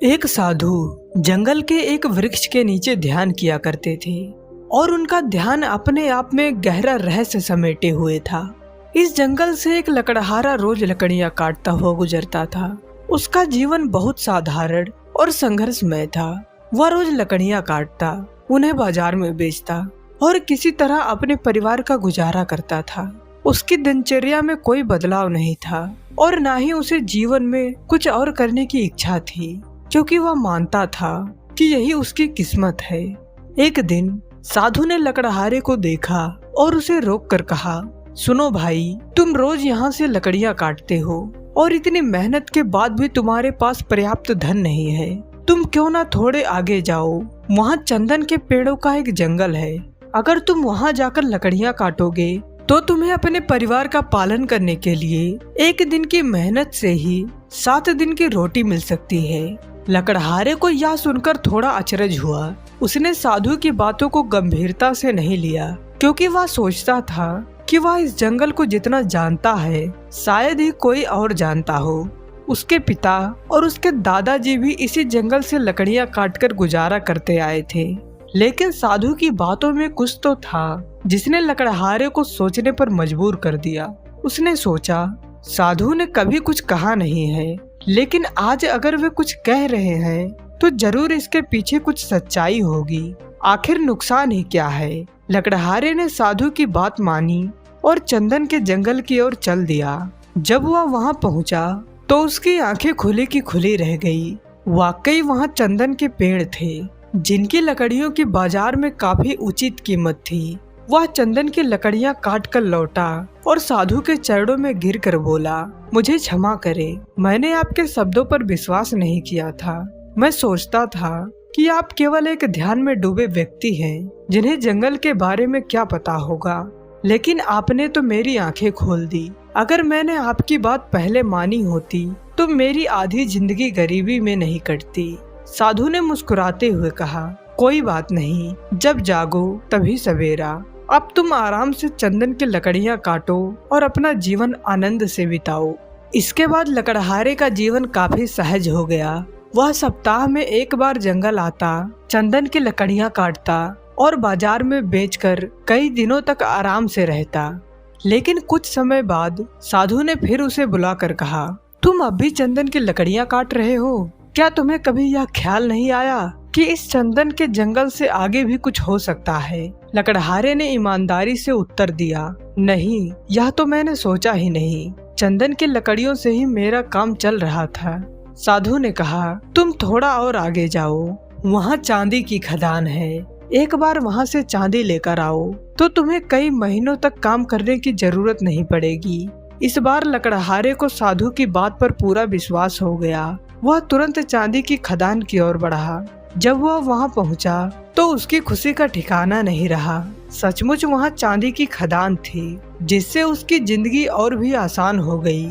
एक साधु जंगल के एक वृक्ष के नीचे ध्यान किया करते थे और उनका ध्यान अपने आप में गहरा रहस्य समेटे हुए था। इस जंगल से एक लकड़हारा रोज लकड़ियां काटता हुआ गुजरता था। उसका जीवन बहुत साधारण और संघर्षमय था। वह रोज लकड़ियां काटता, उन्हें बाजार में बेचता और किसी तरह अपने परिवार का गुजारा करता था। उसकी दिनचर्या में कोई बदलाव नहीं था और न ही उसे जीवन में कुछ और करने की इच्छा थी, क्योंकि वह मानता था कि यही उसकी किस्मत है। एक दिन साधु ने लकड़हारे को देखा और उसे रोककर कहा, सुनो भाई, तुम रोज यहाँ से लकड़ियाँ काटते हो और इतनी मेहनत के बाद भी तुम्हारे पास पर्याप्त धन नहीं है। तुम क्यों ना थोड़े आगे जाओ, वहाँ चंदन के पेड़ों का एक जंगल है। अगर तुम वहाँ जाकर लकड़ियाँ काटोगे तो तुम्हें अपने परिवार का पालन करने के लिए एक दिन की मेहनत से ही 7 दिन की रोटी मिल सकती है। लकड़हारे को यह सुनकर थोड़ा अचरज हुआ। उसने साधु की बातों को गंभीरता से नहीं लिया, क्योंकि वह सोचता था कि वह इस जंगल को जितना जानता है शायद ही कोई और जानता हो। उसके पिता और उसके दादाजी भी इसी जंगल से लकड़ियां काटकर गुजारा करते आए थे। लेकिन साधु की बातों में कुछ तो था जिसने लकड़हारे को सोचने पर मजबूर कर दिया। उसने सोचा, साधु ने कभी कुछ कहा नहीं है, लेकिन आज अगर वे कुछ कह रहे हैं तो जरूर इसके पीछे कुछ सच्चाई होगी। आखिर नुकसान ही क्या है। लकड़हारे ने साधु की बात मानी और चंदन के जंगल की ओर चल दिया। जब वह वहां पहुंचा तो उसकी आंखें खुली की खुली रह गई। वाकई वहां चंदन के पेड़ थे, जिनकी लकड़ियों की बाजार में काफी उचित कीमत थी। वह चंदन की लकड़ियां काट कर लौटा और साधु के चरणों में गिर कर बोला, मुझे क्षमा करें, मैंने आपके शब्दों पर विश्वास नहीं किया था। मैं सोचता था कि आप केवल एक ध्यान में डूबे व्यक्ति हैं, जिन्हें जंगल के बारे में क्या पता होगा। लेकिन आपने तो मेरी आंखें खोल दी। अगर मैंने आपकी बात पहले मानी होती तो मेरी आधी जिंदगी गरीबी में नहीं कटती। साधु ने मुस्कुराते हुए कहा, कोई बात नहीं, जब जागो तभी सवेरा। अब तुम आराम से चंदन की लकड़ियां काटो और अपना जीवन आनंद से बिताओ। इसके बाद लकड़हारे का जीवन काफी सहज हो गया। वह सप्ताह में एक बार जंगल आता, चंदन की लकड़ियां काटता और बाजार में बेचकर कई दिनों तक आराम से रहता। लेकिन कुछ समय बाद साधु ने फिर उसे बुलाकर कहा, तुम अब भी चंदन की लकड़ियां काट रहे हो? क्या तुम्हें कभी यह ख्याल नहीं आया कि इस चंदन के जंगल से आगे भी कुछ हो सकता है? लकड़हारे ने ईमानदारी से उत्तर दिया, नहीं, यह तो मैंने सोचा ही नहीं। चंदन की लकड़ियों से ही मेरा काम चल रहा था। साधु ने कहा, तुम थोड़ा और आगे जाओ, वहाँ चांदी की खदान है। एक बार वहाँ से चांदी लेकर आओ तो तुम्हें कई महीनों तक काम करने की जरूरत नहीं पड़ेगी। इस बार लकड़हारे को साधु की बात पर पूरा विश्वास हो गया। वह तुरंत चांदी की खदान की ओर बढ़ा। जब वह वहां पहुंचा तो उसकी खुशी का ठिकाना नहीं रहा। सचमुच वहां चांदी की खदान थी, जिससे उसकी जिंदगी और भी आसान हो गई।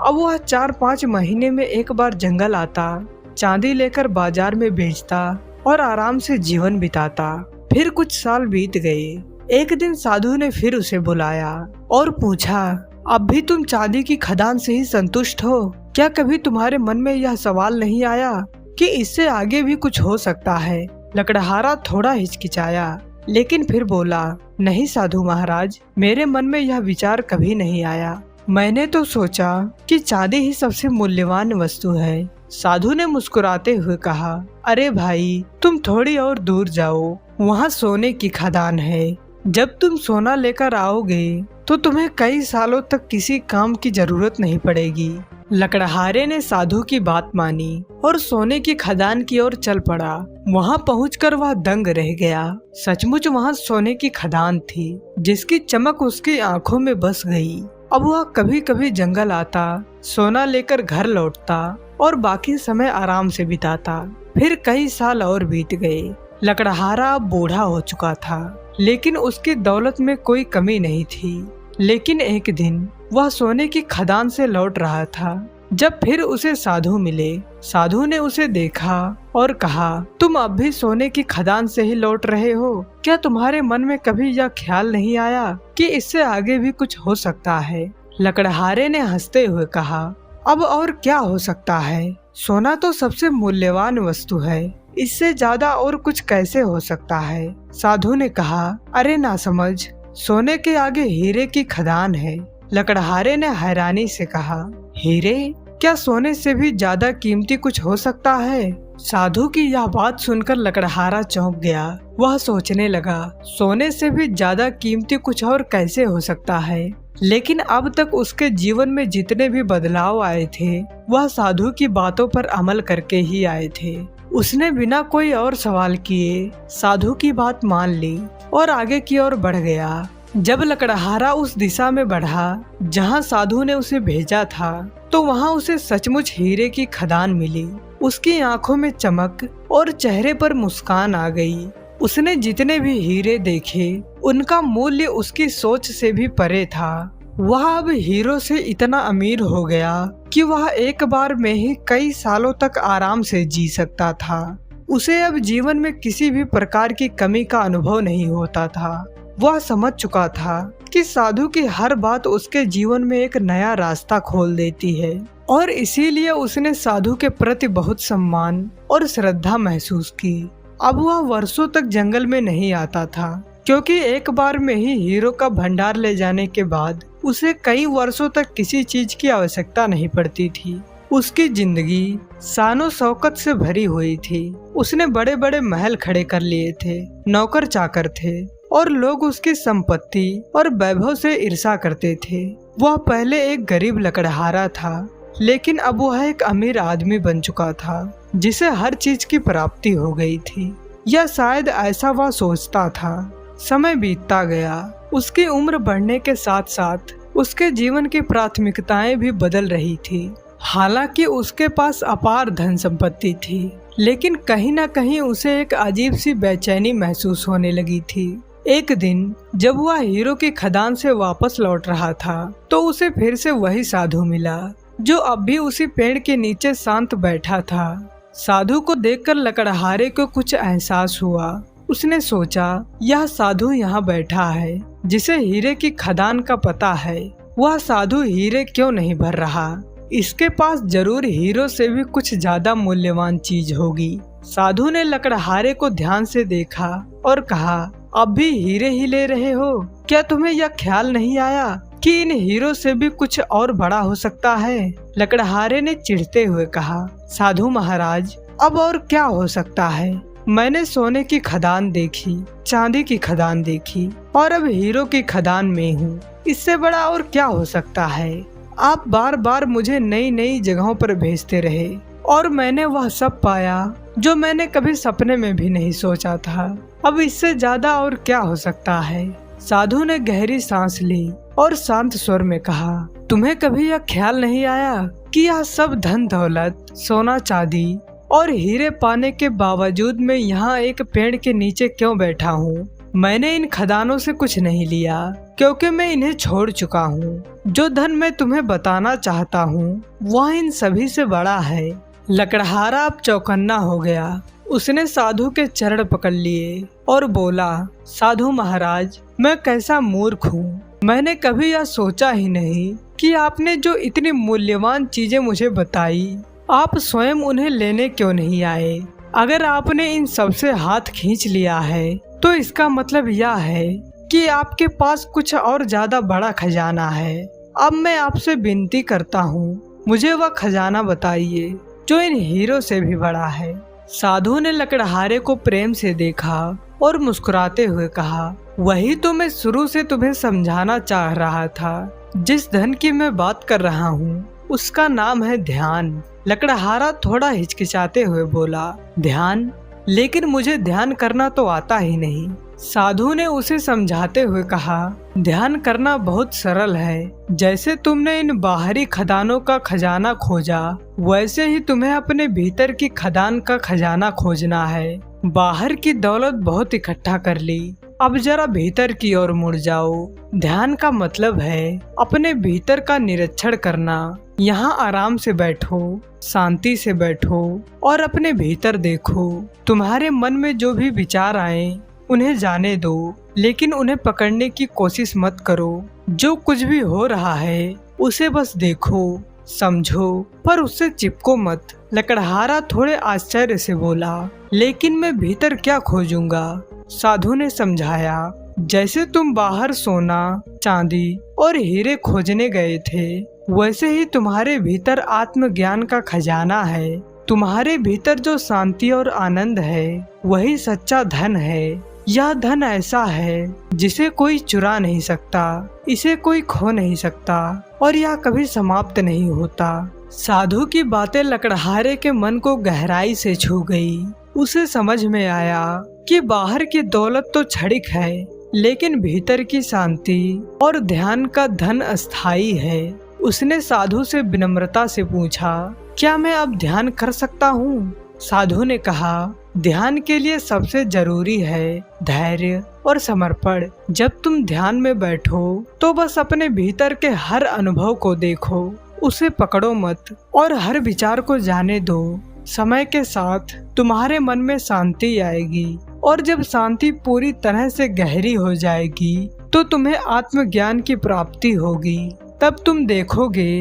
अब वह 4-5 महीने में एक बार जंगल आता, चांदी लेकर बाजार में बेचता और आराम से जीवन बिताता। फिर कुछ साल बीत गए। एक दिन साधु ने फिर उसे बुलाया और पूछा, अब भी तुम चांदी की खदान से ही संतुष्ट हो? क्या कभी तुम्हारे मन में यह सवाल नहीं आया कि इससे आगे भी कुछ हो सकता है? लकड़हारा थोड़ा हिचकिचाया, लेकिन फिर बोला, नहीं साधु महाराज, मेरे मन में यह विचार कभी नहीं आया। मैंने तो सोचा कि चांदी ही सबसे मूल्यवान वस्तु है। साधु ने मुस्कुराते हुए कहा, अरे भाई, तुम थोड़ी और दूर जाओ, वहाँ सोने की खदान है। जब तुम सोना लेकर आओगे तो तुम्हें कई सालों तक किसी काम की जरूरत नहीं पड़ेगी। लकड़हारे ने साधु की बात मानी और सोने की खदान की ओर चल पड़ा। वहां पहुंचकर वह दंग रह गया। सचमुच वहां सोने की खदान थी, जिसकी चमक उसकी आंखों में बस गई। अब वह कभी कभी जंगल आता, सोना लेकर घर लौटता और बाकी समय आराम से बिताता। फिर कई साल और बीत गए। लकड़हारा अब बूढ़ा हो चुका था, लेकिन उसकी दौलत में कोई कमी नहीं थी। लेकिन एक दिन वह सोने की खदान से लौट रहा था। जब फिर उसे साधु मिले, साधु ने उसे देखा और कहा, तुम अब भी सोने की खदान से ही लौट रहे हो? क्या तुम्हारे मन में कभी यह ख्याल नहीं आया कि इससे आगे भी कुछ हो सकता है? लकड़हारे ने हंसते हुए कहा, अब और क्या हो सकता है? सोना तो सबसे मूल्यवान वस्तु है, इससे ज्यादा और कुछ कैसे हो सकता है। साधु ने कहा, अरे ना समझ, सोने के आगे हीरे की खदान है। लकड़हारे ने हैरानी से कहा, हीरे? क्या सोने से भी ज्यादा कीमती कुछ हो सकता है? साधु की यह बात सुनकर लकड़हारा चौंक गया। वह सोचने लगा, सोने से भी ज्यादा कीमती कुछ और कैसे हो सकता है। लेकिन अब तक उसके जीवन में जितने भी बदलाव आए थे, वह साधु की बातों पर अमल करके ही आए थे। उसने बिना कोई और सवाल किए साधु की बात मान ली और आगे की ओर बढ़ गया। जब लकड़हारा उस दिशा में बढ़ा जहां साधु ने उसे भेजा था, तो वहां उसे सचमुच हीरे की खदान मिली। उसकी आंखों में चमक और चेहरे पर मुस्कान आ गई। उसने जितने भी हीरे देखे, उनका मूल्य उसकी सोच से भी परे था। वह अब हीरो से इतना अमीर हो गया कि वह एक बार में ही कई सालों तक आराम से जी सकता था। उसे अब जीवन में किसी भी प्रकार की कमी का अनुभव नहीं होता था। वह समझ चुका था कि साधु की हर बात उसके जीवन में एक नया रास्ता खोल देती है, और इसीलिए उसने साधु के प्रति बहुत सम्मान और श्रद्धा महसूस की। अब वह वर्षों तक जंगल में नहीं आता था, क्योंकि एक बार में ही हीरो का भंडार ले जाने के बाद उसे कई वर्षों तक किसी चीज की आवश्यकता नहीं पड़ती थी। उसकी जिंदगी शानो शौकत से भरी हुई थी। उसने बड़े बड़े महल खड़े कर लिए थे, नौकर चाकर थे, और लोग उसकी संपत्ति और वैभव से ईर्ष्या करते थे। वह पहले एक गरीब लकड़हारा था, लेकिन अब वह एक अमीर आदमी बन चुका था, जिसे हर चीज की प्राप्ति हो गई थी, या शायद ऐसा वह सोचता था। समय बीतता गया। उसकी उम्र बढ़ने के साथ साथ उसके जीवन की प्राथमिकताएं भी बदल रही थी। हालांकि उसके पास अपार धन संपत्ति थी, लेकिन कहीं न कहीं उसे एक अजीब सी बेचैनी महसूस होने लगी थी। एक दिन जब वह हीरो की खदान से वापस लौट रहा था, तो उसे फिर से वही साधु मिला, जो अब भी उसी पेड़ के नीचे शांत बैठा था। साधु को देखकर लकड़हारे को कुछ एहसास हुआ। उसने सोचा, यह साधु यहाँ बैठा है जिसे हीरे की खदान का पता है। वह साधु हीरे क्यों नहीं भर रहा? इसके पास जरूर हीरो से भी कुछ ज्यादा मूल्यवान चीज होगी। साधु ने लकड़हारे को ध्यान से देखा और कहा, अब भी हीरे ही ले रहे हो? क्या तुम्हें यह ख्याल नहीं आया कि इन हीरो से भी कुछ और बड़ा हो सकता है? लकड़हारे ने चिढ़ते हुए कहा, साधु महाराज, अब और क्या हो सकता है? मैंने सोने की खदान देखी, चांदी की खदान देखी, और अब हीरो की खदान में हूँ। इससे बड़ा और क्या हो सकता है? आप बार बार मुझे नई नई जगहों पर भेजते रहे, और मैंने वह सब पाया जो मैंने कभी सपने में भी नहीं सोचा था। अब इससे ज्यादा और क्या हो सकता है? साधु ने गहरी सांस ली और शांत स्वर में कहा, तुम्हें कभी यह ख्याल नहीं आया कि यह सब धन दौलत, सोना चांदी और हीरे पाने के बावजूद मैं यहाँ एक पेड़ के नीचे क्यों बैठा हूँ? मैंने इन खदानों से कुछ नहीं लिया, क्योंकि मैं इन्हें छोड़ चुका हूँ। जो धन मैं तुम्हें बताना चाहता हूँ, वह इन सभी से बड़ा है। लकड़हारा अब चौकन्ना हो गया। उसने साधु के चरण पकड़ लिए और बोला, साधु महाराज, मैं कैसा मूर्ख हूँ। मैंने कभी यह सोचा ही नहीं कि आपने जो इतनी मूल्यवान चीजें मुझे बताई, आप स्वयं उन्हें लेने क्यों नहीं आए? अगर आपने इन सब से हाथ खींच लिया है, तो इसका मतलब यह है कि आपके पास कुछ और ज्यादा बड़ा खजाना है। अब मैं आपसे विनती करता हूँ, मुझे वह खजाना बताइए जो इन हीरो से भी बड़ा है। साधु ने लकड़हारे को प्रेम से देखा और मुस्कुराते हुए कहा, वही तो मैं शुरू से तुम्हें समझाना चाह रहा था। जिस धन की मैं बात कर रहा हूँ, उसका नाम है ध्यान। लकड़हारा थोड़ा हिचकिचाते हुए बोला, ध्यान? लेकिन मुझे ध्यान करना तो आता ही नहीं। साधु ने उसे समझाते हुए कहा, ध्यान करना बहुत सरल है। जैसे तुमने इन बाहरी खदानों का खजाना खोजा, वैसे ही तुम्हें अपने भीतर की खदान का खजाना खोजना है। बाहर की दौलत बहुत इकट्ठा कर ली, अब जरा भीतर की ओर मुड़ जाओ। ध्यान का मतलब है अपने भीतर का निरीक्षण करना। यहाँ आराम से बैठो, शांति से बैठो और अपने भीतर देखो। तुम्हारे मन में जो भी विचार आए उन्हें जाने दो, लेकिन उन्हें पकड़ने की कोशिश मत करो। जो कुछ भी हो रहा है उसे बस देखो समझो पर उससे चिपको मत। लकड़हारा थोड़े आश्चर्य से बोला, लेकिन मैं भीतर क्या खोजूंगा? साधु ने समझाया, जैसे तुम बाहर सोना, चांदी और हीरे खोजने गए थे, वैसे ही तुम्हारे भीतर आत्मज्ञान का खजाना है। तुम्हारे भीतर जो शांति और आनंद है वही सच्चा धन है। यह धन ऐसा है जिसे कोई चुरा नहीं सकता, इसे कोई खो नहीं सकता और यह कभी समाप्त नहीं होता। साधु की बातें लकड़हारे के मन को गहराई से छू गई। उसे समझ में आया कि बाहर की दौलत तो क्षणिक है, लेकिन भीतर की शांति और ध्यान का धन अस्थायी है। उसने साधु से विनम्रता से पूछा, क्या मैं अब ध्यान कर सकता हूँ? साधु ने कहा, ध्यान के लिए सबसे जरूरी है धैर्य और समर्पण। जब तुम ध्यान में बैठो तो बस अपने भीतर के हर अनुभव को देखो, उसे पकड़ो मत और हर विचार को जाने दो। समय के साथ तुम्हारे मन में शांति आएगी और जब शांति पूरी तरह से गहरी हो जाएगी तो तुम्हें आत्मज्ञान की प्राप्ति होगी। तब तुम देखोगे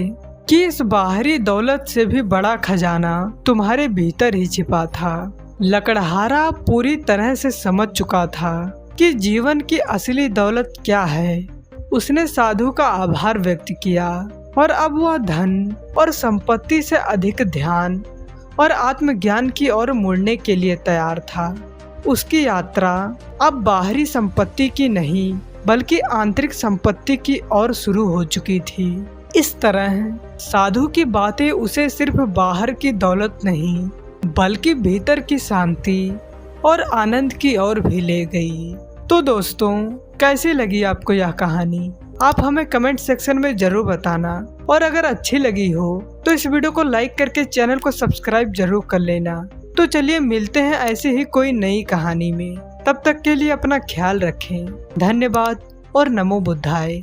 कि इस बाहरी दौलत से भी बड़ा खजाना तुम्हारे भीतर ही छिपा था। लकड़हारा पूरी तरह से समझ चुका था कि जीवन की असली दौलत क्या है। उसने साधु का आभार व्यक्त किया और अब वह धन और संपत्ति से अधिक ध्यान और आत्मज्ञान की ओर मुड़ने के लिए तैयार था। उसकी यात्रा अब बाहरी संपत्ति की नहीं बल्कि आंतरिक संपत्ति की ओर शुरू हो चुकी थी। इस तरह साधु की बातें उसे सिर्फ बाहर की दौलत नहीं बल्कि भीतर की शांति और आनंद की ओर भी ले गई। तो दोस्तों, कैसी लगी आपको यह कहानी? आप हमें कमेंट सेक्शन में जरूर बताना और अगर अच्छी लगी हो तो इस वीडियो को लाइक करके चैनल को सब्सक्राइब जरूर कर लेना। तो चलिए मिलते हैं ऐसे ही कोई नई कहानी में। तब तक के लिए अपना ख्याल रखें। धन्यवाद और नमो बुद्धाय।